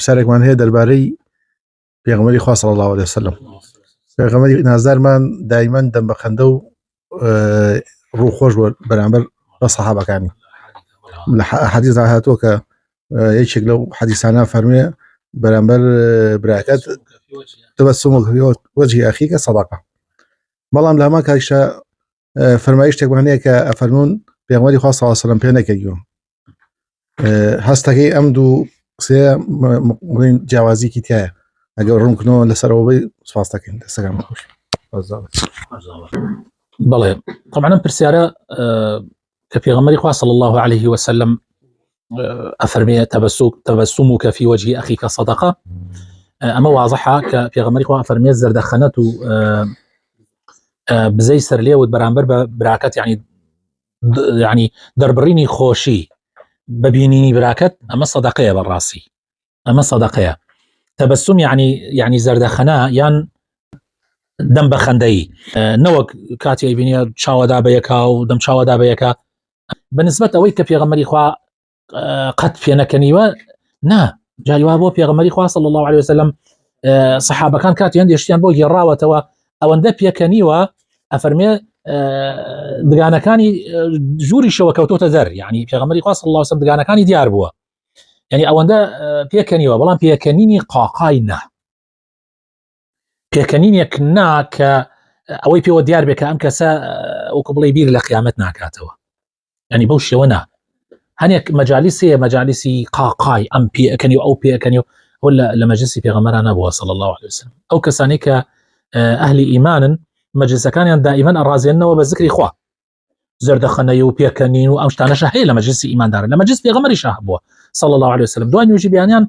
پرسیارێکمان هەیە دەربارەی پێغەمبەری خوا صلی الله عليه وسلم. پێغەمبەری نازدارمان دایمەن دەم بە خەندە و ڕووخۆش بووە بەرامبەر بە سەحابەکانی. لە حەدیث هاتووە کە یەکێک لەو حەدیثانە فەرموویە بەرامبەر براکەت تبەسمك في وجه أخيك صدقة. بەڵام لە هەمان کاتیشدا فەرمایشتێکمان هەیە کە ئەفەرموون پێغەمبەری خوا صلی الله عليه وسلم پێ نەکەیەوە هەستەکەی ئەم دوو قسەیە جیاوازیەکی تایە ئەگەر ڕوونکردنەوە لەسەرەوە بێ سوپاس دەکەین. دەستەکان خۆش. بەڵێ طبعا ئەم پرسیارە کە پێغەمبەری خوا صلی الله عليه وسلم ئەفەرمێ تبسمك في وجه أخيك صدقة، ئەمە واضحە کە پێغەمبەری خوا ئەفەرمێ زەردەخەنەت و بزەی سەر لێوت بەرامبەر بە براکەت یعنی دەربڕینی خۆشی ببینینی براکەت ئەمە سەدەقەیە بەڕاستی، ئەمە سەدەقەیە. تەبەسم یعنی زەردەخەنە یان دەم بە خەندەیی، نەوەک کاتی ئەیبینێ چاوەدا بە یەکا و دەم چاوەدا بە یەکە بەنسبەت ئەوەی کە پێغەمبەری خوا قەت پێ نەکەنیوە. نا جاری وا بۆ پێغەمبەری خوا صلی الله عليه وسلم سەحابەکان کاتیان دێشتیان بۆ گێڕاوەتەوە ئەوەندە پێکەنیوە ئەفەرمێ دگانەکانی ژووری شەوە کەوتۆتە دەر، یعنی پێغەمبەری خوا صلی الله عليه وسلم دگانەکانی دیار بووە، یعنی ئەوەندە پێکەنیوە. بەڵام پێکەنینی قاقای نا، پێکەنینێک نا کە ئەوەی پێوە دیار بێ کە ئەم کەسە وەکو بڵێ بیر لە قیامەت ناکاتەوە، یعنی بەو شێوە نا. هەنێک مەجالیسەیە مەجالیسی قاقای ئەم پێکەنی و ئەو پێکەنی و ئەو لە مەجلیسی پێغەمبەران نەبووە صلی الله عليه وسلم. ئەو کەسانی کە ئەهلی ئیمانن مەجلیسەکانیان دائیمەن ئەڕازێننەوە بە ذکری خوا، زەردەخەنەی و پێکەنین و ئەم شتانەش هەیە لە مەجلیسی ئیماندارن، لە مەجلیس پێغەمبەریش هەبووە صلی الله عليه وسلم. دوای نوێژی بیانیان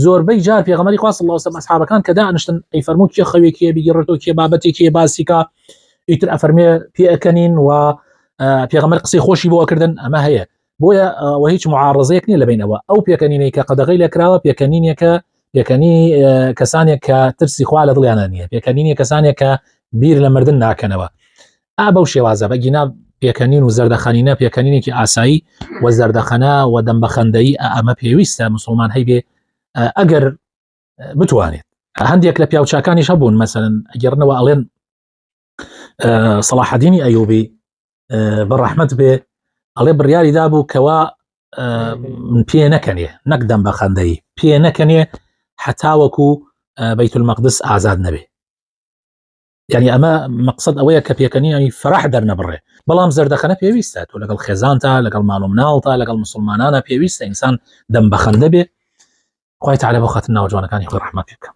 زۆربەی جار پێغەمبەری خوا صلی الله عليه وسلم ئەصحابەکان کە دانیشتن ئەیفەرموو کێ خەوێکیە بیگەڕێتەوە کێ بابەتێکیە باسیکە ئیتر ئەفەرمێ پێکەنین و پێغەمبەر قسەی خۆشی بۆ ئەکردن. ئەمە هەیە، بۆیە و هیچ معارضەیەک نییە لەبینەوە. ئەو پێکەنینەی کە قەدەغەی لێکراوە پێکەنینێکە پێکەنی کەسانێک کە ترسی خوا لە دڵیانە نییە، پێکەنینی کەسانێک کە بیر لە مردن ناکەنەوە. بەو شێوازە بەگینا پێکەنین و زەردەخەنینە پێکەنینێکی ئاسایی و زەردەخەنە و دەم بە خەندەیی ئەمە پێویستە مسلمان هەیبێ ئەگەر بتوانێت. هەندێک لە پیاوچاکانیش هەبوون مەسەلەن ئەگەڕنەوە ئەڵێن صلاح الدین ئەیوبی بەڕەحمەت بێ ئەڵێ بڕیاری دابوو کەوا من پێ نەکەنێ نەک دەم بە خەندەیی پێ نەکەنێ حتاوەکو بەیت المەقدس ئازاد نەبێ. یعنی ئەمە مەقسەد ئەوەیە کە پێکەنی فەرح دەرنەبڕێ. بەڵام زەردەخەنە پێویستە، تۆ لەگەڵ خێزانتە لەگەڵ ماڵ و مناڵتە لەگەڵ مسلمانانە پێویستە ئینسان دەم بە خەندە بێ. خوای تەعالە بۆ خەتر ناوجوانەکانی خۆی ڕەحمەت بکە.